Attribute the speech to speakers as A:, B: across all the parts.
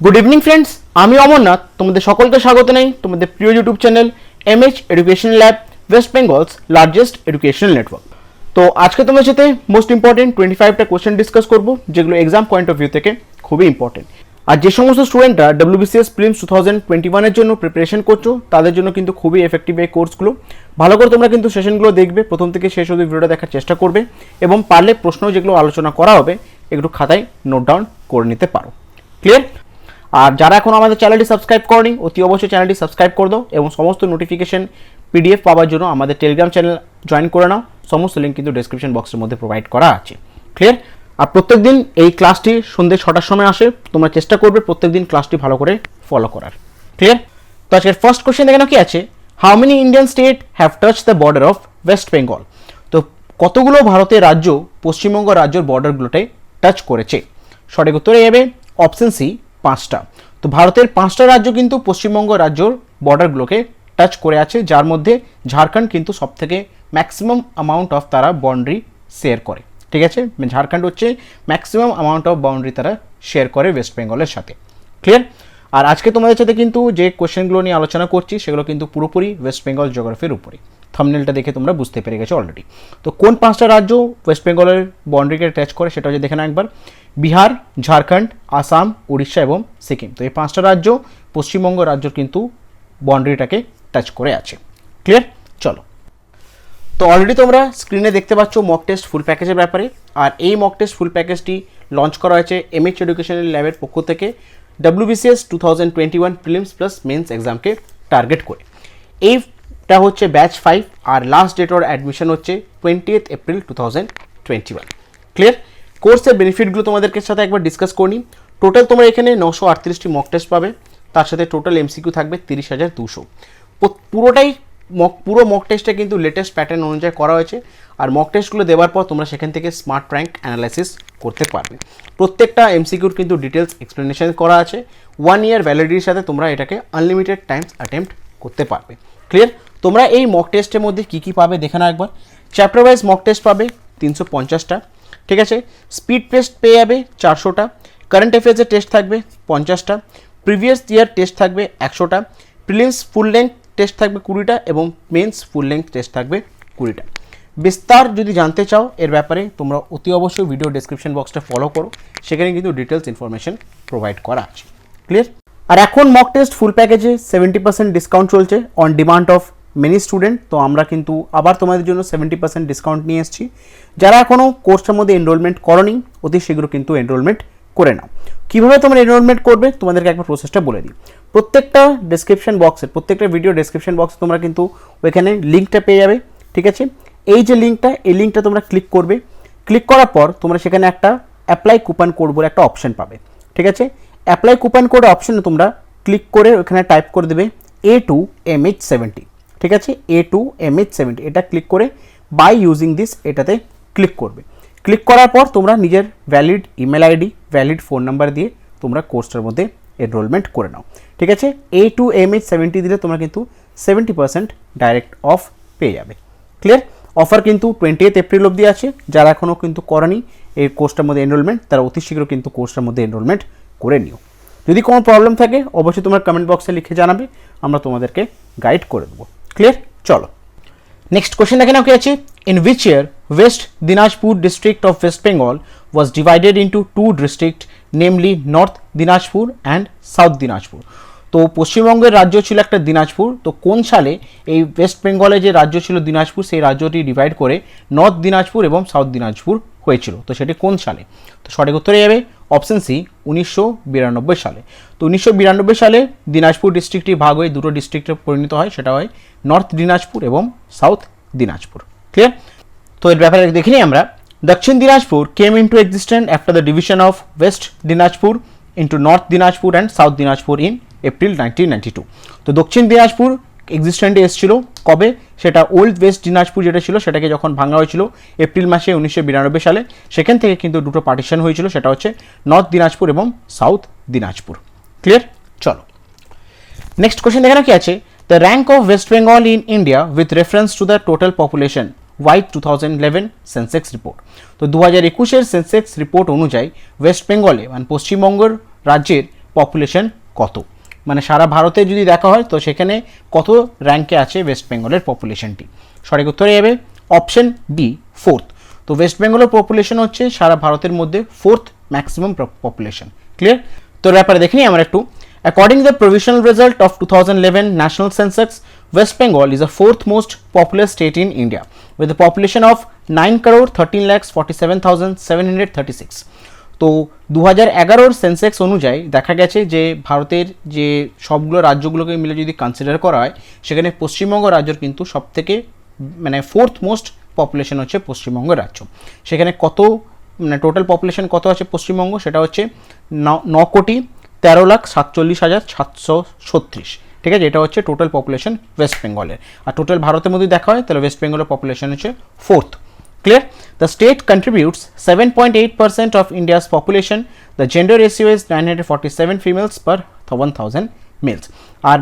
A: Good evening friends, আমি অমরনাথ তোমাদের সকলকে স্বাগত জানাই তোমাদের প্রিয় YouTube channel MH Education Lab, West Bengal's largest educational network. তো আজকে তোমার সাথে মোস্ট ইম্পর্টেন্ট 25টা কোশ্চেন ডিসকাস করব, যেগুলো এক্সাম পয়েন্ট অফ ভিউ থেকে খুবই ইম্পর্টেন্ট। আর যে সমস্ত স্টুডেন্টরা WBCS প্রিলিমস 2021 এর জন্য প্রিপারেশন করছো, তাদের জন্য কিন্তু খুবই এফেক্টিভ এই কোর্সগুলো। ভালো করে তোমরা কিন্তু সেশনগুলো দেখবে, প্রথম থেকে শেষ অবধি ভিডিওটা দেখার চেষ্টা করবে এবং পারলে প্রশ্ন যেগুলো আলোচনা করা হবে একটু খাতায় নোট ডাউন করে নিতে পারো। ক্লিয়ার? আর যারা এখন আমাদের চ্যানেলটি সাবস্ক্রাইব করনি, অতি অবশ্যই চ্যানেলটি সাবস্ক্রাইব করে দাও এবং সমস্ত নোটিফিকেশন PDF পাওয়ার জন্য আমাদের টেলিগ্রাম চ্যানেল জয়েন করে নাও। সমস্ত লিঙ্ক কিন্তু ডেসক্রিপশন বক্সের মধ্যে প্রোভাইড করা আছে। ক্লিয়ার? আর প্রত্যেকদিন এই ক্লাসটি সন্ধ্যে 6টার সময় আসে, তোমরা চেষ্টা করবে প্রত্যেকদিন ক্লাসটি ভালো করে ফলো করার। ক্লিয়ার? তো আজকের ফার্স্ট কোশ্চেন দেখে নাও কি আছে, how many Indian state have touch the border of West Bengal? তো কতগুলো ভারতের রাজ্য পশ্চিমবঙ্গ রাজ্যের বর্ডারগুলোতে টাচ করেছে? সঠিক উত্তরে যাবে অপশন সি, 5টা। তো ভারতের 5টা রাজ্য কিন্তু পশ্চিমবঙ্গ রাজ্যর বর্ডারগুলোকে টাচ করে আছে, যার মধ্যে ঝাড়খণ্ড কিন্তু সব থেকে ম্যাক্সিমাম অ্যামাউন্ট অফ তারা বাউন্ডারি শেয়ার করে। ঠিক আছে, ঝাড়খণ্ড হচ্ছে ম্যাক্সিমাম অ্যামাউন্ট অফ বাউন্ডারি তারা শেয়ার করে ওয়েস্ট বেঙ্গলের সাথে। ক্লিয়ার? আর আজকে তোমাদের সাথে কিন্তু যে কোশ্চেনগুলো নিয়ে আলোচনা করছি সেগুলো কিন্তু পুরোপুরি ওয়েস্ট বেঙ্গল জিওগ্রাফির উপরে। থাম্বনেলটা দেখে তোমরা বুঝতে পেরে গেছো অলরেডি। তো কোন 5টা রাজ্য ওয়েস্ট বেঙ্গলের বাউন্ডারিকে টাচ করে সেটা হচ্ছে দেখে নাও একবার। বিহার, ঝাড়খণ্ড, আসাম, উড়িষ্যা এবং সিকিম। তো এই 5টা রাজ্য পশ্চিমবঙ্গ রাজ্যর কিন্তু বাউন্ডারিটাকে টাচ করে আছে। ক্লিয়ার? চলো, তো অলরেডি তোমরা স্ক্রিনে দেখতে পাচ্ছ মক টেস্ট ফুল প্যাকেজের ব্যাপারে। আর এই মক টেস্ট ফুল প্যাকেজটি লঞ্চ করা হয়েছে এমএইচ এডুকেশনাল ল্যাবের পক্ষ থেকে WBCS 2021 প্রিলিমস প্লাস মেন্স এক্সামকে টার্গেট করে। এইটা হচ্ছে ব্যাচ 5 আর লাস্ট ডেট অর অ্যাডমিশন হচ্ছে 20 এপ্রিল 2021। ক্লিয়ার? কোর্সের বেনিফিটগুলো তোমাদেরকে সাথে একবার ডিসকাস করি। টোটাল তোমরা এখানে 938টি মক টেস্ট পাবে, তার সাথে টোটাল MCQ থাকবে 30,200। পুরো মক টেস্টটা কিন্তু লেটেস্ট প্যাটার্ন অনুযায়ী করা হয়েছে। আর মক টেস্টগুলো দেওয়ার পর তোমরা সেখান থেকে স্মার্ট র্যাঙ্ক অ্যানালাইসিস করতে পারবে। প্রত্যেকটা MCQর কিন্তু ডিটেলস এক্সপ্লেনেশন করা আছে। 1 ইয়ার ভ্যালিডিটির সাথে তোমরা এটাকে আনলিমিটেড টাইমস অ্যাটেম্প্ট করতে পারবে। ক্লিয়ার? তোমরা এই মক টেস্টের মধ্যে কী কী পাবে দেখে নাও একবার। চ্যাপ্টার ওয়াইজ মক টেস্ট পাবে 350টা। ঠিক আছে, স্পিড টেস্ট পেয়ে যাবে 400টা। কারেন্ট অ্যাফেয়ার্সের টেস্ট থাকবে 50টা। প্রিভিয়াস ইয়ার টেস্ট থাকবে 100টা। প্রিলিমস ফুল লেন্থ টেস্ট থাকবে 20টা এবং মেন্স ফুল লেন্থ টেস্ট থাকবে 20টা। বিস্তার যদি জানতে চাও এর ব্যাপারে তোমরা অতি অবশ্যই ভিডিও ডেসক্রিপশন বক্সটা ফলো করো, সেখানে কিন্তু ডিটেলস ইনফরমেশন প্রোভাইড করা আছে। ক্লিয়ার? আর এখন মক টেস্ট ফুল প্যাকেজে 70% ডিসকাউন্ট চলছে on demand of many student. তো আমরা কিন্তু আবার তোমাদের জন্য 70% ডিসকাউন্ট নিয়ে এসেছি। যারা এখনও কোর্সটার মধ্যে এনরোলমেন্ট করোনি, অতি শীঘ্র কিন্তু এনরোলমেন্ট করে নাও। কীভাবে তোমরা এনরোলমেন্ট করবে তোমাদেরকে একবার প্রসেসটা বলে দিই। প্রত্যেকটা ভিডিও ডেসক্রিপশন বক্সে তোমরা কিন্তু ওইখানে লিঙ্কটা পেয়ে যাবে। ঠিক আছে, এই যে লিঙ্কটা তোমরা ক্লিক করবে। ক্লিক করার পর তোমরা সেখানে একটা অ্যাপ্লাই কুপন কোড বলে একটা অপশন পাবে। ঠিক আছে, অ্যাপ্লাই কুপন কোড অপশনে তোমরা ক্লিক করে ওখানে টাইপ করে দেবে A2MH70। ঠিক আছে, A2MH70 এটা ক্লিক করে বাই ইউজিং দিস এটাতে ক্লিক করবে। ক্লিক করার পর তোমরা নিজের valid email ID, valid phone number দিয়ে তোমরা কোর্সটার মধ্যে এনরোলমেন্ট করে নাও। ঠিক আছে, A2MH70 দিলে তোমরা কিন্তু 70% ডাইরেক্ট অফ পেয়ে যাবে। ক্লিয়ার? অফার কিন্তু 20 এপ্রিল অবধি আছে। যারা এখনও কিন্তু করেনি এই কোর্সটার মধ্যে এনরোলমেন্ট, তারা অতি শীঘ্র কিন্তু কোর্সটার মধ্যে এনরোলমেন্ট করে নিও। যদি কোনো প্রবলেম থাকে অবশ্যই তোমরা কমেন্ট বক্সে লিখে জানাবে, আমরা তোমাদেরকে গাইড করে দেবো। ক্লিয়ার? চলো, নেক্সট কোশ্চেন দেখে নাও কি আছে। In which year West Dinajpur district of West Bengal was divided into 2 district, namely north Dinajpur and south Dinajpur? তো পশ্চিমবঙ্গের রাজ্য ছিল একটা দিনাজপুর। তো কোন সালে এই ওয়েস্ট বেঙ্গলে যে রাজ্য ছিল দিনাজপুর, সেই রাজ্যটি ডিভাইড করে নর্থ দিনাজপুর এবং সাউথ দিনাজপুর হয়েছিল? তো সেটি কোন সালে? তো সঠিক উত্তরে যাবে অপশন সি, 1992 সালে। তো 1992 সালে দিনাজপুর ডিস্ট্রিক্টটি ভাগ হয়ে দুটো ডিস্ট্রিক্টে পরিণত হয়, সেটা হয় নর্থ দিনাজপুর এবং সাউথ দিনাজপুর। ক্লিয়ার? তো এর ব্যাপারে দেখে নিই আমরা। দক্ষিণ দিনাজপুর কেম into existence after the division of West Dinajpur into north Dinajpur and south Dinajpur in April 1992। তো দক্ষিণ দিনাজপুর এক্সিস্টেন্টে এসেছিল কবে? সেটা ওল্ড ওয়েস্ট দিনাজপুর যেটা ছিল সেটাকে যখন ভাঙা হয়েছিল এপ্রিল মাসে 1992 সালে, সেখান থেকে কিন্তু দুটো পার্টিশন হয়েছিল, সেটা হচ্ছে নর্থ দিনাজপুর এবং সাউথ দিনাজপুর। ক্লিয়ার? চলো, নেক্সট কোশ্চেন দেখে না কি আছে। The rank of West Bengal in India with reference to the total population ওয়াই 2011 সেন্সেক্স রিপোর্ট। তো 2021 সেন্সেক্স রিপোর্ট অনুযায়ী ওয়েস্ট বেঙ্গলে মানে পশ্চিমবঙ্গের রাজ্যের পপুলেশন কত, মানে সারা ভারতে যদি দেখা হয় তো সেখানে কত র্যাঙ্কে আছে ওয়েস্ট বেঙ্গলের পপুলেশনটি। সঠিক উত্তরে যাবে অপশন বি, 4th। তো ওয়েস্ট বেঙ্গলের পপুলেশন হচ্ছে সারা ভারতের মধ্যে 4th ম্যাক্সিমাম পপুলেশন। ক্লিয়ার? তো ব্যাপারে দেখে নিই আমরা একটু। According to the provisional result of 2011 national census, West Bengal is the 4th most populous state in India with a population of 9,13,47,736. তো 2011 সেন্সেক্স অনুযায়ী দেখা গেছে যে ভারতের যে সবগুলো রাজ্যগুলোকে মিলে যদি কনসিডার করা হয় সেখানে পশ্চিমবঙ্গ রাজ্যের কিন্তু সবথেকে মানে 4th মোস্ট পপুলেশন হচ্ছে পশ্চিমবঙ্গ রাজ্য। সেখানে কত মানে টোটাল পপুলেশন কত আছে পশ্চিমবঙ্গ, সেটা হচ্ছে 9,13,47,736। ঠিক আছে, এটা হচ্ছে টোটাল পপুলেশন ওয়েস্ট বেঙ্গলের। আর টোটাল ভারতের মধ্যে দেখা হয় তাহলে ওয়েস্ট বেঙ্গলের পপুলেশন হচ্ছে 4th। Clear? The state contributes 7.8% of India's population. The gender ratio is 947 females per 1000 males. আর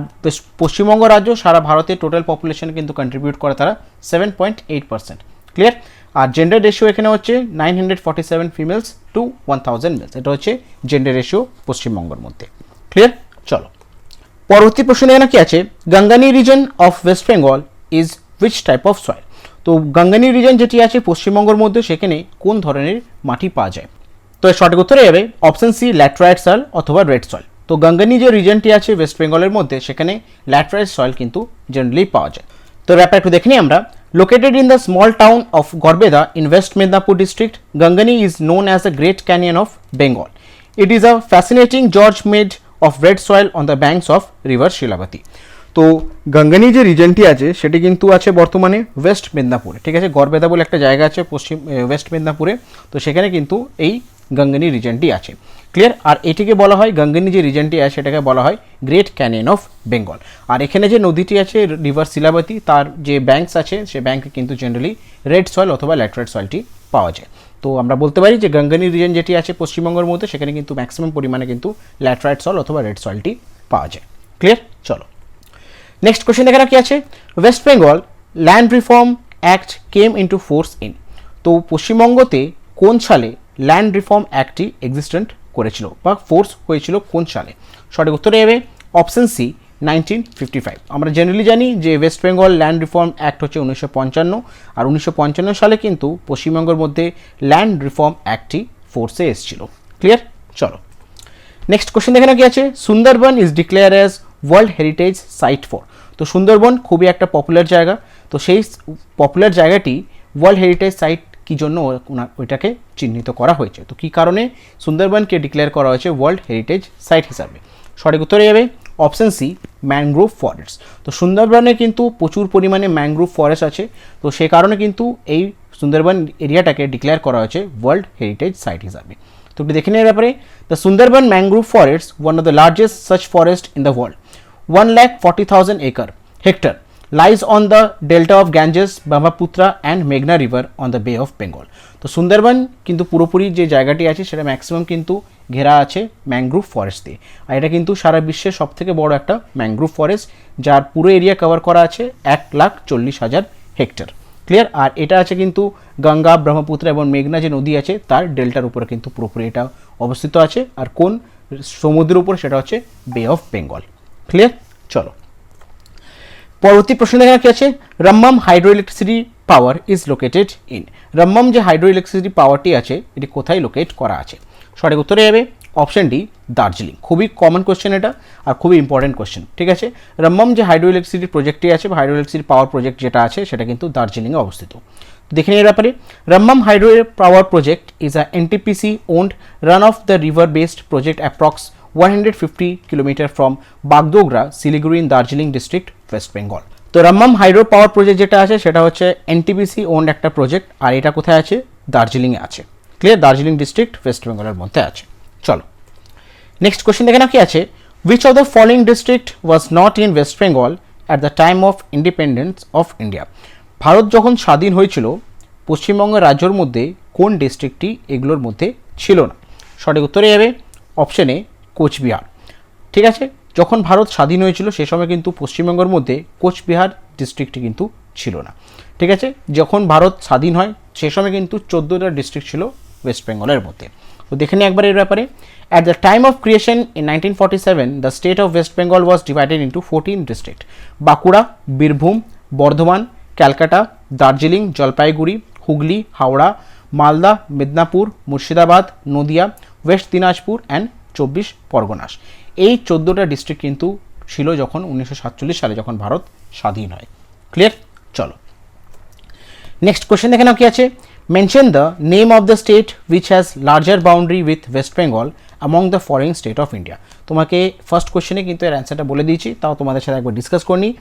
A: পশ্চিমবঙ্গ রাজ্য সারা ভারতের টোটাল পপুলেশন কিন্তু কন্ট্রিবিউট করে তারা 7.8%। ক্লিয়ার? আর জেন্ডার রেশিও এখানে হচ্ছে 947 ফিমেলস টু 1000 মেলস। এটা হচ্ছে জেন্ডার রেশিও পশ্চিমবঙ্গের মধ্যে। ক্লিয়ার? চলো পরবর্তী প্রশ্ন এখানে কি আছে, গঙ্গানি region of West Bengal is which type of soil. তো গঙ্গানি রিজন যেটি আছে পশ্চিমবঙ্গের মধ্যে সেখানে কোন ধরনের মাটি পাওয়া যায়। তো এর সঠিক উত্তরে যাবে অপশন সি, ল্যাটেরাইট সয়েল অথবা রেড সয়েল। তো গঙ্গানি যে রিজনটি আছে ওয়েস্ট বেঙ্গলের মধ্যে সেখানে ল্যাটেরাইট সয়েল কিন্তু জেনারেলি পাওয়া যায়। তো ব্যাপার একটু দেখে নিই আমরা। Located in the small town of Gorbeda in West Midnapur district, Gangani is known as the Great Canyon of Bengal. It is a fascinating gorge made of red soil on the banks of river Shilabati. তো গঙ্গানি যে রিজনটি আছে সেটি কিন্তু আছে বর্তমানে West মেদিনীপুরে। ঠিক আছে, গড়বেদা বলে একটা জায়গা আছে পশ্চিম ওয়েস্ট মেদিনীপুরে, তো সেখানে কিন্তু এই গঙ্গানি রিজনটি আছে। ক্লিয়ার? আর এটিকে বলা হয় গঙ্গানি যে রিজনটি আছে সেটাকে বলা হয় গ্রেট ক্যানিয়ন অফ বেঙ্গল। আর এখানে যে নদীটি আছে রিভার শিলাবতী, তার যে ব্যাঙ্কস আছে সে ব্যাঙ্কে কিন্তু জেনারেলি রেড সয়েল অথবা ল্যাটেরাইট সয়েলটি পাওয়া যায়। তো আমরা বলতে পারি যে গঙ্গানি রিজন যেটি আছে পশ্চিমবঙ্গের মধ্যে সেখানে কিন্তু ম্যাক্সিমাম পরিমাণে কিন্তু ল্যাটেরাইট সয়েল অথবা রেড সয়েলটি পাওয়া যায়। ক্লিয়ার? চলো নেক্সট কোয়েশ্চেন এখানে কি আছে, West Bengal land reform act came into force in. তো পশ্চিমবঙ্গতে কোন সালে ল্যান্ড রিফর্ম অ্যাক্টটি এক্সিস্টেন্ট করেছিল বা ফোর্স হয়েছিল কোন সালে। সঠিক উত্তরে যাবে অপশন সি, 1955। আমরা জেনারেলি জানি যে West Bengal land reform act হচ্ছে 1955, আর 1955 সালে কিন্তু পশ্চিমবঙ্গের মধ্যে ল্যান্ড রিফর্ম অ্যাক্টটি ফোর্সে এসেছিল। ক্লিয়ার? চলো নেক্সট কোয়েশ্চেন এখানে কি আছে, Sundarban is declare as world heritage site for. তো সুন্দরবন খুবই একটা পপুলার জায়গা, তো সেই পপুলার জায়গাটি ওয়ার্ল্ড হেরিটেজ সাইট কী জন্য ওইটাকে চিহ্নিত করা হয়েছে, তো কী কারণে সুন্দরবনকে ডিক্লেয়ার করা হয়েছে ওয়ার্ল্ড হেরিটেজ সাইট হিসাবে। সঠিক উত্তরে যাবে অপশন সি, ম্যানগ্রোভ ফরেস্ট। তো সুন্দরবনে কিন্তু প্রচুর পরিমাণে ম্যানগ্রোভ ফরেস্ট আছে, তো সেই কারণে কিন্তু এই সুন্দরবন এরিয়াটাকে ডিক্লেয়ার করা হয়েছে ওয়ার্ল্ড হেরিটেজ সাইট হিসাবে। তো একটু দেখে নেওয়ার ব্যাপারে, the Sundarban mangrove forest one of the largest such forest in the world, 1,40,000 hectare lies on the delta of Ganges, Brahmaputra and Meghna river on the Bay of Bengal. তো সুন্দরবন কিন্তু পুরোপুরি যে জায়গাটি আছে সেটা ম্যাক্সিমাম কিন্তু ঘেরা আছে ম্যানগ্রোভ ফরেস্ট দিয়ে, আর এটা কিন্তু সারা বিশ্বের সবথেকে বড় একটা ম্যানগ্রোভ ফরেস্ট, যার পুরো এরিয়া কভার করা আছে 1,40,000 হেক্টর। ক্লিয়ার? আর এটা আছে কিন্তু গঙ্গা, ব্রহ্মপুত্র এবং মেঘনা যে নদী আছে তার ডেল্টার উপরে কিন্তু পুরোপুরি এটা অবস্থিত আছে। আর কোন সমুদ্রের উপরে, সেটা হচ্ছে বে অফ বেঙ্গল। ক্লিয়ার? চলো পরবর্তী প্রশ্ন দেখা কি আছে, Rammam hydro electricity power is located in. Rammam যে হাইড্রো ইলেকট্রিসিটি পাওয়ারটি আছে এটি কোথায় লোকেট করা আছে। সঠিক উত্তরে যাবে অপশন ডি, দার্জিলিং। খুবই কমন কোয়েশ্চেন এটা আর খুবই ইম্পর্টেন্ট কোয়েশ্চেন। ঠিক আছে, রম্মম যে হাইড্রো ইলেকট্রিসিটি প্রজেক্টটি আছে বা হাইড্রো ইলেকট্রিসিটি পাওয়ার প্রজেক্ট যেটা আছে সেটা কিন্তু দার্জিলিংয়ে অবস্থিত। দেখে নিয়ে ব্যাপারে, Rammam hydro power project is a NTPC owned run of the river based project approx 150 kilometre from Bagdogra, Siliguri in Darjeeling district, West Bengal. তো রম্মম হাইড্রো পাওয়ার প্রজেক্ট যেটা আছে সেটা হচ্ছে এনটিপিসি ওন্ড একটা প্রজেক্ট, আর এটা কোথায় আছে, দার্জিলিংয়ে আছে। ক্লিয়ার? দার্জিলিং ডিস্ট্রিক্ট ওয়েস্ট বেঙ্গলের মধ্যে আছে। চলো নেক্সট কোয়েশ্চেন দেখে না কি আছে, which of the following district was not in West Bengal at the time of independence of India. Bharat যখন স্বাধীন হয়েছিল পশ্চিমবঙ্গ রাজ্যের মধ্যে কোন ডিস্ট্রিক্টটি এগুলোর মধ্যে ছিল না। সঠিক উত্তরে যাবে অপশন এ, কোচবিহার। ঠিক আছে, যখন ভারত স্বাধীন হয়েছিল সে সময় কিন্তু পশ্চিমবঙ্গের মধ্যে কোচবিহার ডিস্ট্রিক্টটি কিন্তু ছিল না। ঠিক আছে, যখন ভারত স্বাধীন হয় সে সময় কিন্তু 14টা ডিস্ট্রিক্ট ছিল ওয়েস্ট বেঙ্গলের মধ্যে। তো দেখে নিই একবার এর ব্যাপারে। At the time of creation in 1947 the state of West Bengal was divided into 14 district. Bankura, Birbhum, Bardhaman, Calcutta, Darjeeling, Jalpaiguri, Hooghly, Howrah, Malda, Medinipur, Murshidabad, Nadia, West Dinajpur and 24 Parganas. এই 14টা ডিস্ট্রিক্ট কিন্তু ছিল যখন 1947 সালে যখন ভারত স্বাধীন হয়। ক্লিয়ার? চলো নেক্সট কোয়েশ্চেন দেখে নাও কি আছে। Mention the name of the state which has larger boundary with West Bengal among the following state of India. তোমাকে ফার্স্ট কোয়েশ্চেনে কিন্তু এর অ্যান্সারটা বলে দিয়েছি, তাও তোমাদের সাথে একবার ডিসকাস করে নিই।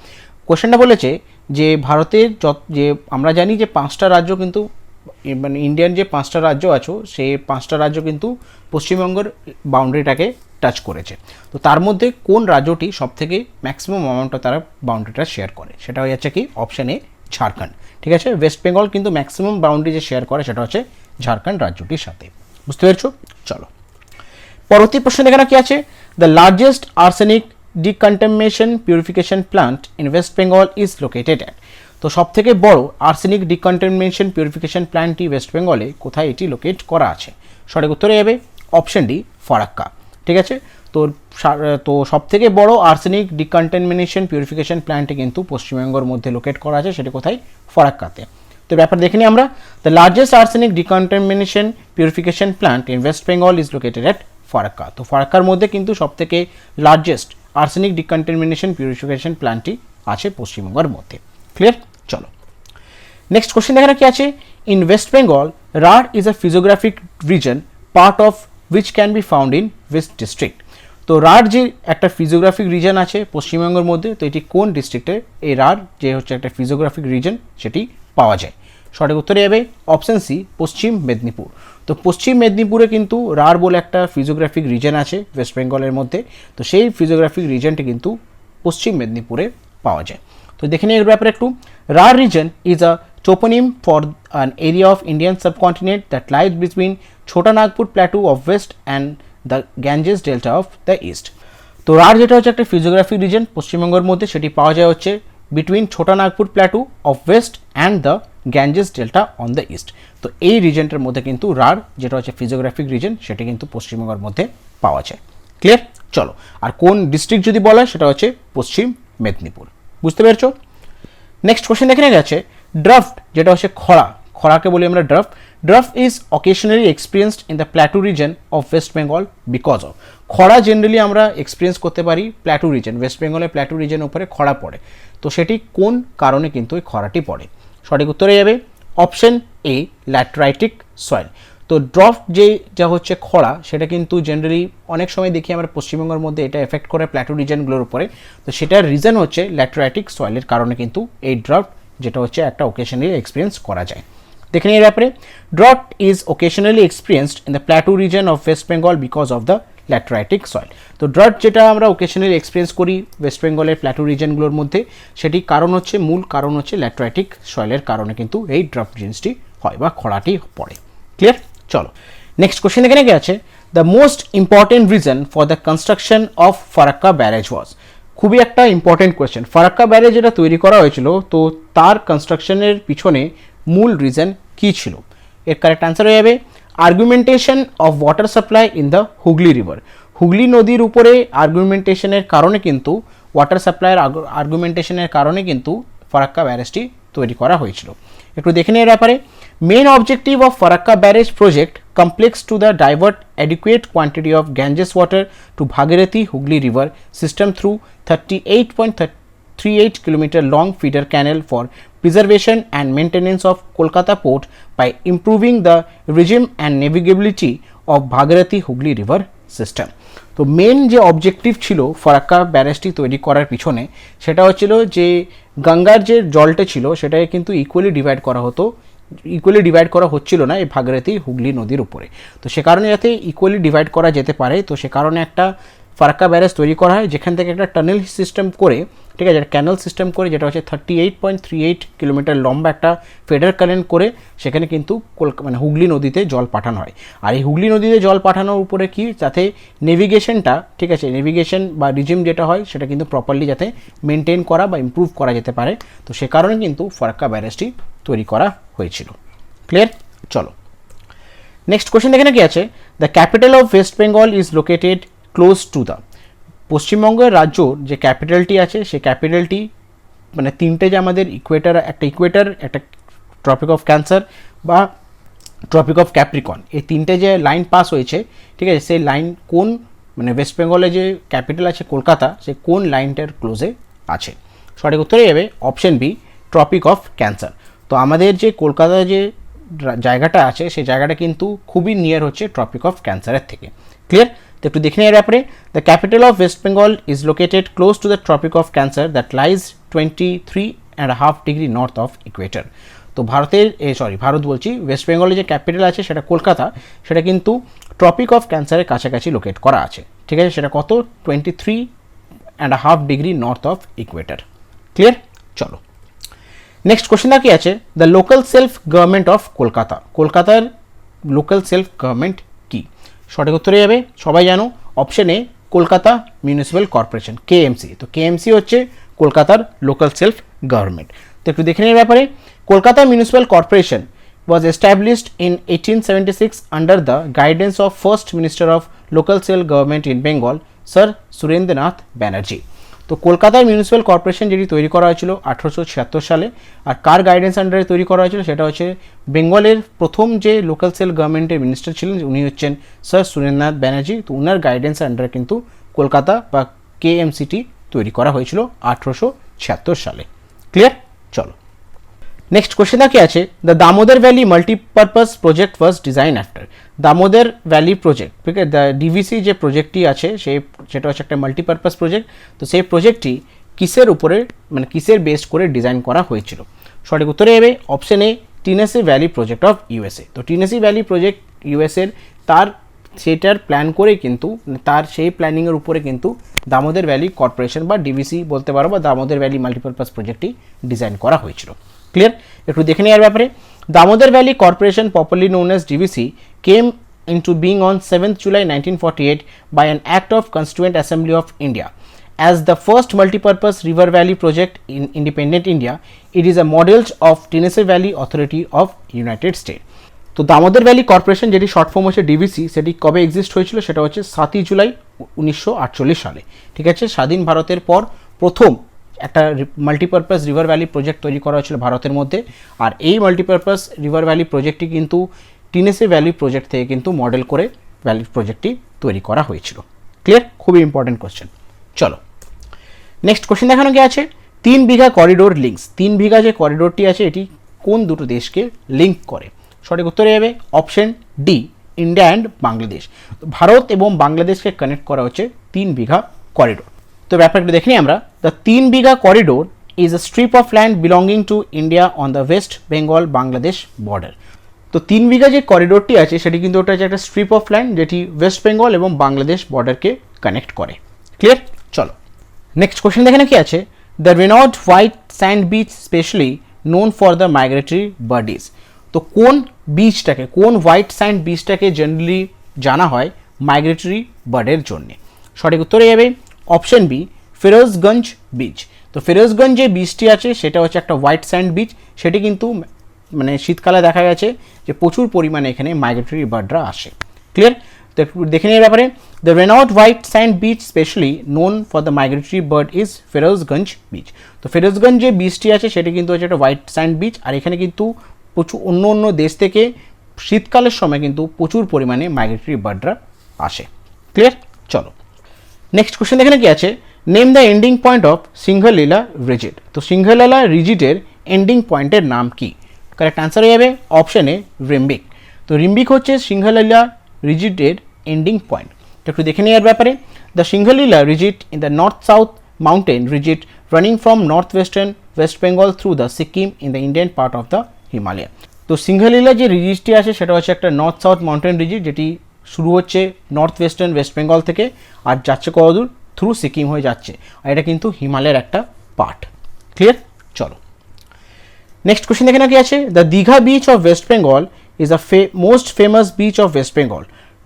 A: কোয়েশ্চেনটা বলেছে যে ভারতের যে আমরা জানি যে 5টা রাজ্য কিন্তু মানে ইন্ডিয়ান যে 5টা রাজ্য আছে সেই 5টা রাজ্য কিন্তু পশ্চিমবঙ্গের বাউন্ডারিটাকে টাচ করেছে। তো তার মধ্যে কোন রাজ্যটি সবথেকে ম্যাক্সিমাম অ্যামাউন্টটা তারা বাউন্ডারিটা শেয়ার করে, সেটা হয়ে যাচ্ছে কি অপশান এ ঝাড়খণ্ড। ঠিক আছে, ওয়েস্ট বেঙ্গল কিন্তু ম্যাক্সিমাম বাউন্ডারি যে শেয়ার করে সেটা হচ্ছে ঝাড়খণ্ড রাজ্যটির সাথে। বুঝতে পেরেছো? চলো পরবর্তী প্রশ্ন দেখানো কি আছে। The largest arsenic decontamination purification plant in West Bengal is located at. তো সব থেকে বড় আর্সেনিক ডিকন্টামিনেশন পিউরিফিকেশন প্ল্যান্টটি ওয়েস্ট বেঙ্গলে কোথায় এটি লোকেট করা আছে? সঠিক উত্তরে যাবে অপশন ডি ফারাক্কা। ঠিক আছে, তো সব থেকে বড় আর্সেনিক ডিকন্টামিনেশন পিউরিফিকেশন প্ল্যান্টটি কিন্তু পশ্চিমবঙ্গের মধ্যে লোকেট করা আছে, সেটা কোথায়? ফারাক্কাতে। তো ব্যাপার দেখে নিই আমরা। The largest arsenic decontamination purification plant in West Bengal is located at Farakka. তো ফারাক্কার মধ্যে কিন্তু সব থেকে লার্জেস্ট আর্সেনিক ডিকন্টামিনেশন পিউরিফিকেশন প্ল্যান্টটি আছে পশ্চিমবঙ্গের মধ্যে। ক্লিয়ার? চলো নেক্সট কোশ্চেন দেখানো কি আছে। In West Bengal Rarh is a physiographic reason part of which can be found in West district. তো রাঢ় যে একটা ফিজিওগ্রাফিক রিজন আছে পশ্চিমবঙ্গের মধ্যে, তো এটি কোন ডিস্ট্রিক্টে এই রাঢ় যে হচ্ছে একটা ফিজিওগ্রাফিক রিজন সেটি পাওয়া যায়? সঠিক উত্তরে যাবে অপশন সি পশ্চিম মেদিনীপুর। তো পশ্চিম মেদিনীপুরে কিন্তু রাঢ় বলে একটা ফিজিওগ্রাফিক রিজন আছে ওয়েস্ট বেঙ্গলের মধ্যে, তো সেই ফিজিওগ্রাফিক রিজনটি কিন্তু পশ্চিম মেদিনীপুরে পাওয়া যায়। তো দেখে নিই এর ব্যাপারে একটু। Rarh region is a toponym for an area of Indian subcontinent that lies between Chota Nagpur plateau of west and the Ganges delta of the east. তো রাঢ় যেটা হচ্ছে একটা ফিজিওগ্রাফিক রিজন পশ্চিমবঙ্গের মধ্যে, সেটি পাওয়া যায় হচ্ছে বিটুইন ছোটা Nagpur plateau of West and the Ganges delta on the east. তো এই রিজনটার মধ্যে কিন্তু রাঢ় যেটা হচ্ছে ফিজিওগ্রাফিক রিজন সেটা কিন্তু পশ্চিমবঙ্গের মধ্যে পাওয়া যায়। ক্লিয়ার? চলো আর কোন ডিস্ট্রিক্ট যদি বলা হয় সেটা হচ্ছে পশ্চিম মেদিনীপুর। বুঝতে পেরেছো? নেক্সট কোশ্চেন দেখে নেওয়া যাচ্ছে। ড্রাফট যেটা হচ্ছে খরাকে বলি আমরা draft. Draft is occasionally experienced in the plateau region of West Bengal because of. খরা জেনারেলি আমরা এক্সপিরিয়েন্স করতে পারি প্ল্যাটু রিজন, ওয়েস্ট বেঙ্গলের প্ল্যাটু রিজনের উপরে খরা পড়ে। তো সেটি কোন কারণে কিন্তু ওই খরাটি পড়ে? সঠিক উত্তরে যাবে অপশন এ ল্যাটেরাইটিক সয়েল। তো ড্রাফট যা হচ্ছে খরা সেটা কিন্তু জেনারেলি অনেক সময় দেখি আমরা পশ্চিমবঙ্গের মধ্যে এটা এফেক্ট করে প্ল্যাটু রিজনগুলোর উপরে। তো সেটার রিজন হচ্ছে ল্যাটেরাইটিক সয়েলের কারণে কিন্তু এই ড্রাফট যেটা হচ্ছে একটা ওকেশনালি এক্সপিরিয়েন্স করা যায়। দেখে নিই এর ব্যাপারে। Drought is occasionally experienced in the plateau region of West Bengal because of the lateritic soil. তো ড্রাফট যেটা আমরা ওকেশনালি এক্সপিরিয়েন্স করি ওয়েস্ট বেঙ্গলের প্ল্যাটু রিজনগুলোর মধ্যে, সেটি মূল কারণ হচ্ছে ল্যাটেরাইটিক সয়েলের কারণে কিন্তু এই ড্রাফট জিনিসটি হয় বা খরাটি পড়ে। ক্লিয়ার? চলো নেক্সট কোশ্চেন এখানে কি আছে। The most important reason for the construction of Farakka barrage was. খুবই একটা ইম্পর্টেন্ট কোয়েশ্চেন। ফারাক্কা ব্যারেজ যেটা তৈরি করা হয়েছিল তো তার কনস্ট্রাকশনের পিছনে মূল রিজন কী ছিল? এর কারেক্ট অ্যান্সার হয়ে যাবে আর্গুমেন্টেশন of water supply in the Hooghly river. Hooghly নদীর উপরে আর্গুমেন্টেশনের কারণে কিন্তু ওয়াটার সাপ্লাইয়ের আর্গুমেন্টেশনের কারণে কিন্তু ফারাক্কা ব্যারেজটি তৈরি করা হয়েছিল। একটু দেখে নিই এর ব্যাপারে। Main objective of Farakka barrage project complex to the divert adequate quantity of Ganges water to Bhagirathi Hooghly river system through 38.38 km long feeder canal for preservation and maintenance of Kolkata port by improving the regime and navigability of Bhagirathi Hooghly river system. তো main যে objective ছিল ফারাক্কা ব্যারেজটি তৈরি করার পিছনে সেটা হচ্ছিল যে গঙ্গার যে জলটা ছিল সেটাকে কিন্তু ইকুয়ালি ডিভাইড করা হচ্ছিল না এই ভাগীরথী হুগলি নদীর উপরে। তো সে কারণে যাতে ইকুয়ালি ডিভাইড করা যেতে পারে, তো সে কারণে একটা ফারাক্কা ব্যারেজ তৈরি করা হয় যেখান থেকে একটা টানেল সিস্টেম করে, ঠিক আছে, ক্যানেল সিস্টেম করে যেটা হচ্ছে 38.38 কিলোমিটার লম্বা একটা ফেডার ক্যানেল করে সেখানে কিন্তু হুগলি নদীতে জল পাঠানো হয়। আর এই হুগলি নদীতে জল পাঠানোর উপরে কি যাতে নেভিগেশনটা, ঠিক আছে, নেভিগেশন বা রিজিম যেটা হয় সেটা কিন্তু প্রপারলি যাতে মেনটেন করা বা ইমপ্রুভ করা যেতে পারে, তো সে কারণে কিন্তু ফারাক্কা ব্যারেজটি তৈরি করা হয়েছিল। ক্লিয়ার? চলো নেক্সট কোশ্চেন দেখে কি আছে, the capital of West Bengal is located close to the, পশ্চিমবঙ্গের রাজ্যর যে ক্যাপিটালটি আছে সেই ক্যাপিটালটি মানে তিনটে যে আমাদের ইকুয়েটার, একটা ট্রপিক অফ ক্যান্সার বা ট্রপিক অফ ক্যাপ্রিকন, এই তিনটে যে লাইন পাস হয়েছে, ঠিক আছে, সেই লাইন কোন মানে ওয়েস্ট বেঙ্গলে যে ক্যাপিটাল আছে কলকাতা, সে কোন লাইনটার ক্লোজে আছে? সঠিক উত্তরে যাবে option B, tropic of cancer. তো আমাদের যে কলকাতায় যে জায়গাটা আছে সেই জায়গাটা কিন্তু খুবই নিয়ার হচ্ছে ট্রপিক অফ ক্যান্সারের থেকে। ক্লিয়ার? তো একটু দেখে নেওয়ার ব্যাপারে, the capital of West Bengal is located close to the tropic of cancer that lies 23.5 degree north of equator. তো ভারত বলছি, ওয়েস্ট বেঙ্গলের যে ক্যাপিটাল আছে সেটা কলকাতা, সেটা কিন্তু ট্রপিক অফ ক্যান্সারের কাছাকাছি লোকেট করা আছে। ঠিক আছে, সেটা কত? 23.5 degree north of Ecuador. Clear? চলো নেক্সট কোশ্চেনটা কি আছে, the local self government of Kolkata, কলকাতার লোকাল সেলফ গভর্নমেন্ট কি? সঠিক উত্তরে যাবে সবাই জানো, option A, Kolkata municipal corporation, KMC. তো কেএমসি হচ্ছে কলকাতার লোকাল সেলফ গভর্নমেন্ট। তো একটু দেখে নেওয়ার ব্যাপারে, Kolkata municipal corporation was established in 1876 under the guidance of first minister of local self-government in Bengal, Sir Surendranath Banerjee। তো কলকাতা মিউনিসিপ্যাল কর্পোরেশন যেটি তৈরি করা হয়েছিল 1876 সালে, আর কার গাইডেন্স আন্ডারে তৈরি করা হয়েছিল সেটা হচ্ছে বেঙ্গলের প্রথম যে লোকাল সেলফ গভর্নমেন্টের মিনিস্টার ছিলেন উনি হচ্ছেন স্যার সুরেন্দ্রনাথ ব্যানার্জি। তো ওনার গাইডেন্স আন্ডারে কিন্তু কলকাতা বা কেএমসিটি তৈরি করা হয়েছিল 1876 সালে। ক্লিয়ার? চলো নেক্সট কোশ্চেনটা কি আছে, the Damodar valley multipurpose project was design after, Damodar valley project, ঠিক আছে, দ্য ডিভিসি যে প্রজেক্টটি আছে সেটা হচ্ছে একটা মাল্টিপারপাস প্রজেক্ট। তো সেই প্রজেক্টটি কিসের উপরে মানে কিসের বেস করে ডিজাইন করা হয়েছিল? সঠিক উত্তরে যাবে option A, Tennessee valley project of USA. তো টিনেসি ভ্যালি প্রজেক্ট ইউএসএর সেটার প্ল্যান করে কিন্তু তার সেই প্ল্যানিংয়ের উপরে কিন্তু দামোদর ভ্যালি কর্পোরেশন বা ডিভিসি বলতে পারো বা দামোদর ভ্যালি মাল্টিপারপাস প্রজেক্টটি ডিজাইন করা হয়েছিল। ক্লিয়ার? একটু দেখে নেওয়ার ব্যাপারে, Damodar valley corporation popularly known as DVC came into being on 7th July 1948 by an act of Constituent Assembly of India. As the first multipurpose river valley project in independent India, it is a model of Tennessee Valley Authority of United States. তো Damodar valley corporation যেটি short form হচ্ছে DVC, সেটি কবে exist হয়েছিল? সেটা হচ্ছে 7ই জুলাই 1948 সালে। ঠিক আছে, স্বাধীন ভারতের পর প্রথম একটা মাল্টিপারপাস রিভার ভ্যালি প্রজেক্ট তৈরি করা হয়েছিল ভারতের মধ্যে। আর এই মাল্টিপারপাস রিভার ভ্যালি প্রজেক্টটি কিন্তু টিনেসি ভ্যালি প্রজেক্ট থেকে কিন্তু মডেল করে ভ্যালি প্রজেক্টটি তৈরি করা হয়েছিল। ক্লিয়ার? খুবই ইম্পর্টেন্ট কোশ্চেন। চলো নেক্সট কোশ্চেন দেখানো কি আছে, 3 বিঘা করিডোর লিঙ্কস, 3 বিঘা যে করিডোরটি আছে এটি কোন দুটো দেশকে লিঙ্ক করে? সঠিক উত্তরে যাবে option D, India and Bangladesh. Bharat এবং বাংলাদেশকে কানেক্ট করা হচ্ছে 3 বিঘা করিডোর। তো ব্যাপারটা দেখে নিই আমরা, the 3 bigha corridor is a strip of land belonging to India on the West Bengal Bangladesh border. তো 3 বিঘা যে করিডোরটি আছে সেটি কিন্তু ওটা হচ্ছে একটা স্ট্রিপ অফ ল্যান্ড যেটি ওয়েস্ট বেঙ্গল এবং বাংলাদেশ বর্ডারকে কানেক্ট করে। ক্লিয়ার? চলো নেক্সট কোশ্চেন দেখে কি আছে, the renowned white sand beach specially known for the migratory birds. তো কোন বিচটাকে, কোন হোয়াইট স্যান্ড বিচটাকে জেনারেলি জানা হয় মাইগ্রেটরি বার্ডের জন্য? সঠিক উত্তরে যাবে অপশন বি, ফিরোজগঞ্জ বিচ। তো ফিরোজগঞ্জ যে বিচটি আছে সেটা হচ্ছে একটা হোয়াইট স্যান্ড বিচ, সেটি কিন্তু মানে শীতকালে দেখা গেছে যে প্রচুর পরিমাণে এখানে মাইগ্রেটরি বার্ডরা আসে। ক্লিয়ার? তো একটু দেখে নিয়ে ব্যাপারে, the renowned white sand beach specially known for the migratory bird is Firozganj beach. তো ফিরোজগঞ্জ যে বিচটি আছে সেটি কিন্তু হচ্ছে একটা হোয়াইট স্যান্ড বিচ, আর এখানে কিন্তু প্রচুর অন্য দেশ থেকে শীতকালের সময় কিন্তু প্রচুর পরিমাণে মাইগ্রেটরি বার্ডরা আসে। ক্লিয়ার? চলো নেক্সট কোশ্চেন এখানে কি আছে, name the ending point of Singalila রিজিট। তো সিংহলীলা রিজিটের এন্ডিং পয়েন্টের নাম কি? কারেক্ট অ্যান্সার হয়ে যাবে অপশন এ, রিম্বিক। তো রিম্বিক হচ্ছে সিংহলীলা রিজিটের এন্ডিং পয়েন্ট। তো একটু দেখে নেওয়ার ব্যাপারে, the সিংহলীলা rigid in the north south mountain rigid running from north western West Bengal through the Sikkim in the Indian part of the Himalaya. তো সিংহলীলা যে রিজিটটি আছে সেটা হচ্ছে একটা নর্থ সাউথ মাউন্টেন রিজিট যেটি শুরু হচ্ছে নর্থ ওয়েস্টার্ন ওয়েস্ট বেঙ্গল থেকে আর যাচ্ছে কতদূর, থ্রু সিকিম হয়ে যাচ্ছে, আর এটা কিন্তু হিমালয়ের একটা পার্ট। ক্লিয়ার? চলো নেক্সট কোশ্চেন দেখে কি আছে, the Digha beach of West Bengal is a most famous beach of West Bengal,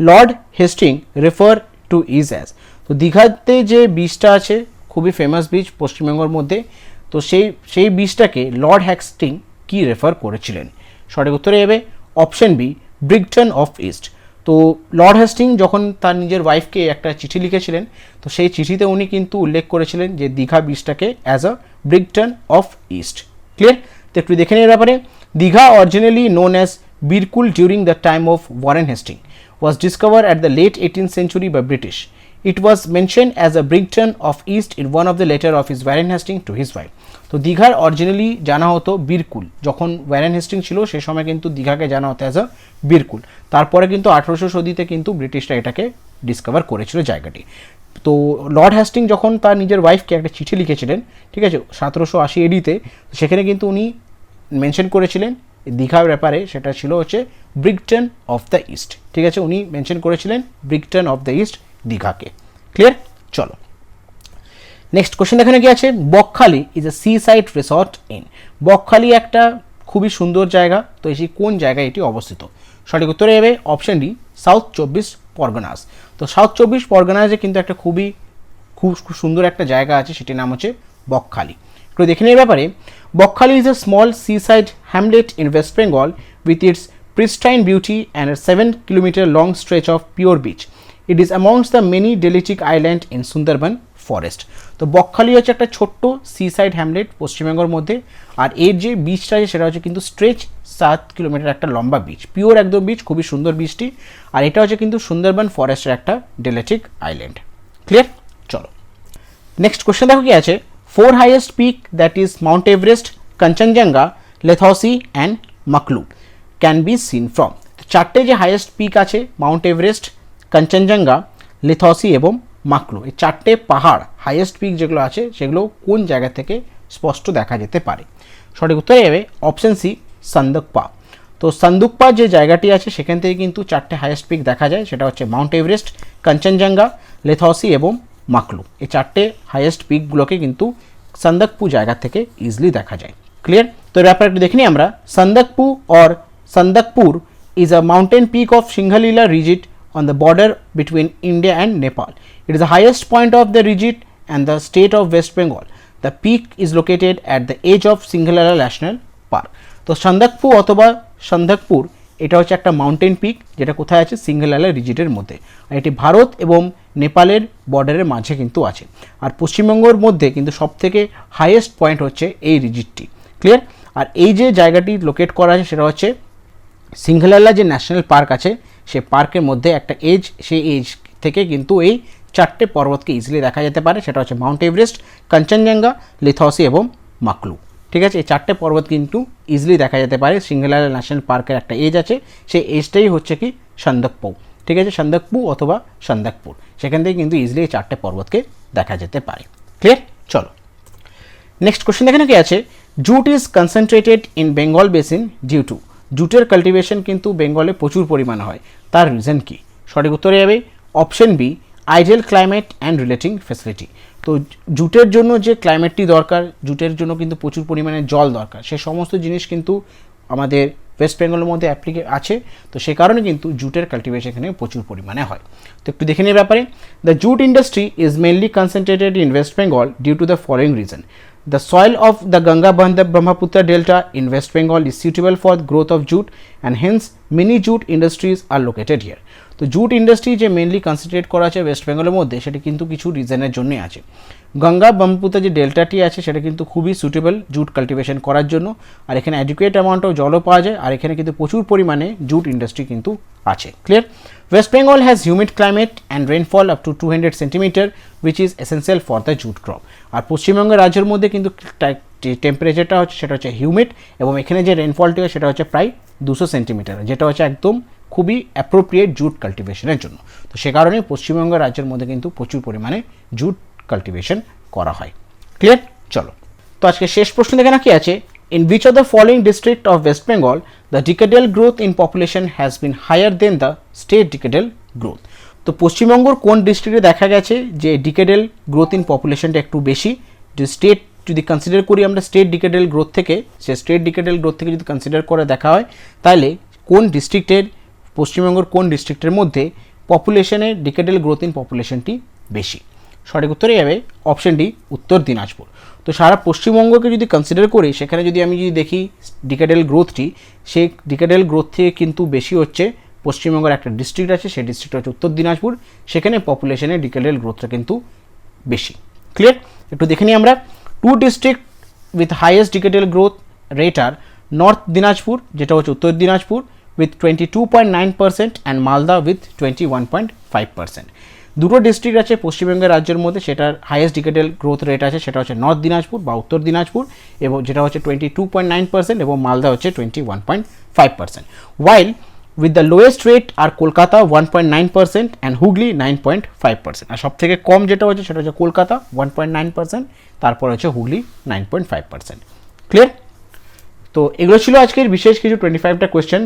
A: Lord Hasting refer to is as. তো দীঘাতে যে বিচটা আছে খুবই ফেমাস বিচ পশ্চিমবঙ্গের মধ্যে, তো সেই বিচটাকে লর্ড হেস্টিং কি রেফার করেছিলেন? সঠিক উত্তরে যাবে অপশন বি, ব্রিগটন অফ ইস্ট। তো লর্ড হেস্টিং যখন তার নিজের ওয়াইফকে একটা চিঠি লিখেছিলেন, তো সেই চিঠিতে উনি কিন্তু উল্লেখ করেছিলেন যে দীঘা বিচটাকে as a Brighton of east. Clear? তো একটু দেখে নিয়ে ব্যাপারে, Digha originally known as Birkul during the time of Warren Hastings was discovered at the late 18th century by British. It was mentioned as a Brighton of East in one of the letter of his Warren Hastings to his wife. তো দীঘার originally জানা হতো বীরকুল, যখন Warren Hastings ছিল সেই সময় কিন্তু দীঘাকে জানা হতো অ্যাজ আ বীরকুল। তারপরে কিন্তু 1800 শতাব্দীতে কিন্তু ব্রিটিশরা এটাকে ডিসকভার করেছিল জায়গাটি। তো লর্ড হ্যাস্টিং যখন তার নিজের ওয়াইফকে একটা চিঠি লিখেছিলেন, ঠিক আছে, 1780 এডিতে, সেখানে কিন্তু উনি মেনশন করেছিলেন দীঘার ব্যাপারে, সেটা ছিল হচ্ছে ব্রিগটন অফ দ্য ইস্ট। ঠিক আছে, উনি মেনশন করেছিলেন ব্রিগটন অফ দ্য ইস্ট দীঘাকে। ক্লিয়ার? চলো নেক্সট কোশ্চেন এখানে কি আছে, Bakkhali is a seaside resort in. Bakkhali একটা খুবই সুন্দর জায়গা, তো এটি কোন জায়গায় এটি অবস্থিত? সঠিক উত্তরে যাবে অপশন ডি, সাউথ 24 পরগনাস। তো সাউথ 24 পরগনাসে কিন্তু একটা খুব সুন্দর একটা জায়গা আছে, সেটির নাম হচ্ছে বকখালি। একটু দেখে নিয়ে ব্যাপারে, Bakkhali is a small seaside hamlet in West Bengal with its pristine beauty and a 7-kilometer long stretch of pure beach. It is amongst the many delitic islands in Sundarban forest. তো বকখালি হচ্ছে একটা ছোট্ট সিসাইড হ্যামলেট পশ্চিমবঙ্গের মধ্যে, আর এর যে বিচটা আছে সেটা হচ্ছে কিন্তু স্ট্রেচ 7 কিলোমিটার একটা লম্বা বিচ, পিওর একদম বিচ, খুবই সুন্দর বিচটি। আর এটা হচ্ছে কিন্তু সুন্দরবন ফরেস্টের একটা ডেলিটিক আইল্যান্ড। ক্লিয়ার? চলো নেক্সট কোশ্চেন দেখো কি আছে, 4 highest peak that is Mount Everest, Kanchenjunga, Lhotse and Maklu can be seen from. চারটে যে হাইয়েস্ট পিক আছে, মাউন্ট এভারেস্ট, কাঞ্চনজঙ্ঘা, লিথসি এবং মাকলু, এই চারটে পাহাড় হাইয়েস্ট পিক যেগুলো আছে সেগুলো কোন জায়গা থেকে স্পষ্ট দেখা যেতে পারে? সঠিক উত্তরে যাবে অপশন সি, সান্দকপা। তো সান্দুকপা যে জায়গাটি আছে সেখান থেকে কিন্তু চারটে হাইয়েস্ট পিক দেখা যায়, সেটা হচ্ছে মাউন্ট এভারেস্ট, কাঞ্চনজঙ্ঘা, লিথসি এবং মাকলু। এই চারটে হাইয়েস্ট পিকগুলোকে কিন্তু সান্দকপু জায়গা থেকে ইজিলি দেখা যায়। ক্লিয়ার? তো এর ব্যাপারে একটু দেখে নিই আমরা। সান্দকপু or সান্দকপুর is a mountain peak of Singhalila Ridge on the border between India and Nepal. It is the highest point of the ridge and the state of West Bengal. The peak is located at the edge of Singhalila National Park. তো সান্দকপু অথবা সান্দকপুর এটা হচ্ছে একটা mountain peak, যেটা কোথায় আছে? সিংহলালা রিজিটের মধ্যে, আর এটি ভারত এবং নেপালের বর্ডারের মাঝে কিন্তু আছে। আর পশ্চিমবঙ্গের মধ্যে কিন্তু সবথেকে হাইয়েস্ট পয়েন্ট হচ্ছে এই রিজিটটি। ক্লিয়ার? আর এই যে জায়গাটি লোকেট করা আছে সেটা হচ্ছে সিংহলালা যে ন্যাশনাল পার্ক আছে, সে পার্কের মধ্যে একটা এজ, সেই এজ থেকে কিন্তু এই চারটে পর্বতকে ইজিলি দেখা যেতে পারে, সেটা হচ্ছে মাউন্ট এভারেস্ট, কাঞ্চনজঙ্ঘা, লিথসি এবং মাকলু। ঠিক আছে, এই চারটে পর্বত কিন্তু ইজিলি দেখা যেতে পারে। সিংহলালা ন্যাশনাল পার্কের একটা এজ আছে, সেই এজটাই হচ্ছে কি সান্দকপু। ঠিক আছে, সান্দকপু অথবা সান্দকপুর, সেখান থেকে কিন্তু ইজিলি এই চারটে পর্বতকে দেখা যেতে পারে। ক্লিয়ার? চলো নেক্সট কোশ্চেন এখানে কি আছে, jute is concentrated in Bengal basin due to. জুটের কাল্টিভেশন কিন্তু বেঙ্গলে প্রচুর পরিমাণে হয়, তার রিজন কি? সঠিক উত্তরে যাবে option B, ideal climate and relating facility. তো জুটের জন্য যে ক্লাইমেটটি দরকার, জুটের জন্য কিন্তু প্রচুর পরিমাণে জল দরকার, সে সমস্ত জিনিস কিন্তু আমাদের ওয়েস্ট বেঙ্গলের মধ্যে আছে। তো সে কারণে কিন্তু জুটের কাল্টিভেশন এখানে প্রচুর পরিমাণে হয়। তো একটু দেখে নিয়ে ব্যাপারে, the jute industry is mainly concentrated in West Bengal due to the following reason. The soil of the Ganga-Brahmaputra delta in West Bengal is suitable for the growth of jute and hence many jute industries are located here. তো jute industry যে mainly concentrate করা আছে West বেঙ্গলের মধ্যে, সেটা কিন্তু কিছু রিজনের জন্যই আছে। গঙ্গা ব্রহ্মপুত্র যে ডেল্টাটি আছে সেটা কিন্তু খুবই সুটেবল জুট কাল্টিভেশন করার জন্য, আর এখানে অ্যাডিকুয়েট অ্যামাউন্ট অফ জলও পাওয়া যায়, আর এখানে কিন্তু প্রচুর পরিমাণে জুট ইন্ডাস্ট্রি কিন্তু আছে। Clear? West Bengal has humid climate and rainfall up to 200 centimetre which is essential for the jute crop. আর পশ্চিমবঙ্গের রাজ্যের মধ্যে কিন্তু টেম্পারেচারটা হচ্ছে সেটা হচ্ছে হিউমিড, এবং এখানে যে রেনফলটি হয় সেটা হচ্ছে প্রায় 200 সেন্টিমিটার, যেটা হচ্ছে একদম খুবই অ্যাপ্রোপ্রিয়েট জুট কাল্টিভেশনের জন্য। তো সে কারণে পশ্চিমবঙ্গ রাজ্যের মধ্যে কিন্তু প্রচুর পরিমাণে জুট কাল্টিভেশন করা হয়। ক্লিয়ার? চলো তো আজকে শেষ প্রশ্ন দেখে কি আছে, in which of the following district of West Bengal the decadal growth in population has been higher than the state decadal growth. তো পশ্চিমবঙ্গের কোন ডিস্ট্রিক্টে দেখা গেছে যে ডিকেডাল গ্রোথ ইন পপুলেশনটা একটু বেশি? যে স্টেট যদি কনসিডার করি আমরা স্টেট ডিকেডাল গ্রোথ থেকে, সে স্টেট ডিকেডাল গ্রোথ থেকে যদি কনসিডার করে দেখা হয়, তাহলে কোন ডিস্ট্রিক্টের, পশ্চিমবঙ্গের কোন ডিস্ট্রিক্টের মধ্যে পপুলেশনের ডিকেডাল গ্রোথ ইন পপুলেশনটি বেশি? সঠিক উত্তরে যাবে অপশন ডি, উত্তর দিনাজপুর। তো তো সারা পশ্চিমবঙ্গকে যদি কনসিডার করি, সেখানে যদি আমি যদি দেখি ডিকেডাল গ্রোথটি, সেই ডিকেডাল গ্রোথ থেকে কিন্তু বেশি হচ্ছে পশ্চিমবঙ্গের একটা ডিস্ট্রিক্ট আছে, সেই ডিস্ট্রিক্ট হচ্ছে উত্তর দিনাজপুর, সেখানে পপুলেশনের ডিকেডাল গ্রোথটা কিন্তু বেশি। ক্লিয়ার? একটু দেখে নিই আমরা। 2 district with highest decadal growth rate are North Dinajpur, যেটা হচ্ছে উত্তর Dinajpur with 22.9% and Malda with 21.5%। দুটো ডিস্ট্রিক্ট আছে পশ্চিমবঙ্গের রাজ্যের মধ্যে, সেটার হাইয়েস্ট ডিকেডাল গ্রোথ রেট আছে, সেটা হচ্ছে নর্থ দিনাজপুর বা উত্তর দিনাজপুর, এবং যেটা হচ্ছে 22.9%, এবং মালদা হচ্ছে 21.5%। while with the lowest rate R Kolkata 1.9% and Hooghly 9.5%। আর সব থেকে কম যেটা হচ্ছে সেটা হচ্ছে কলকাতা 1.9%, তারপর হচ্ছে হুগলি 9.5%। ক্লিয়ার? তো এগুলো ছিল আজকের বিশেষ কিছু 25টা কোয়েশ্চেন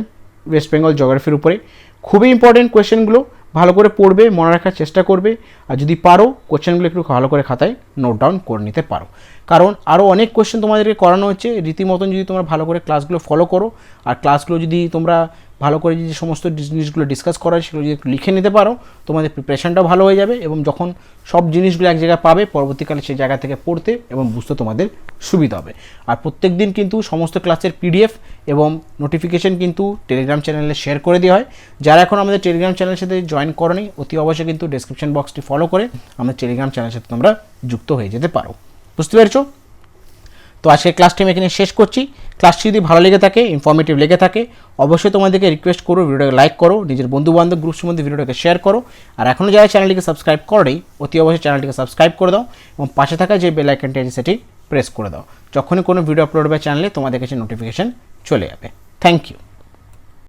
A: ওয়েস্ট বেঙ্গল জিওগ্রাফির উপরে। খুবই ইম্পর্টেন্ট কোয়েশ্চেনগুলো, ভালো করে পড়বে, মনে রাখার চেষ্টা করবে, আর যদি পারো কোয়েশ্চেনগুলো একটু ভালো করে খাতায় নোট ডাউন করে নিতে পারো, কারণ আরও অনেক কোয়েশ্চেন তোমাদেরকে করানো হচ্ছে। রীতিমতন যদি তোমরা ভালো করে ক্লাসগুলো ফলো করো, আর ক্লাসগুলো যদি তোমরা ভালো করে যে সমস্ত জিনিসগুলো ডিসকাস করা হয় সেগুলো যদি লিখে নিতে পারো, তোমাদের প্রিপারেশনটাও ভালো হয়ে যাবে, এবং যখন সব জিনিসগুলো এক জায়গায় পাবে, পরবর্তীকালে সেই জায়গা থেকে পড়তে এবং বুঝতে তোমাদের সুবিধা হবে। আর প্রত্যেক দিন কিন্তু সমস্ত ক্লাসের পিডিএফ এবং নোটিফিকেশন কিন্তু টেলিগ্রাম চ্যানেলে শেয়ার করে দেওয়া হয়। যারা এখন আমাদের টেলিগ্রাম চ্যানেলের সাথে জয়েন করোনি, অতি অবশ্যই কিন্তু ডেসক্রিপশন বক্সটি ফলো করে আমাদের টেলিগ্রাম চ্যানেলের সাথে তোমরা যুক্ত হয়ে যেতে পারো। বুঝতে পেরেছো? তো আজকে ক্লাসটি আমি এখানে শেষ করছি। ক্লাসটি যদি ভালো লেগে থাকে, ইনফরমেটিভ লেগে থাকে, অবশ্যই তোমাদেরকে রিকোয়েস্ট করো ভিডিওটাকে লাইক করো, নিজের বন্ধুবান্ধব গ্রুপের মধ্যে ভিডিওটাকে শেয়ার করো, আর এখনও যারা চ্যানেলটিকে সাবস্ক্রাইব করেনি অতি অবশ্যই চ্যানেলটিকে সাবস্ক্রাইব করে দাও, এবং পাশে থাকা যে বেল আইকনটি আছে সেটি প্রেস করে দাও। যখনই কোনো ভিডিও আপলোড হবে চ্যানেলে তোমাদের কাছে নোটিফিকেশন চলে যাবে। Thank you.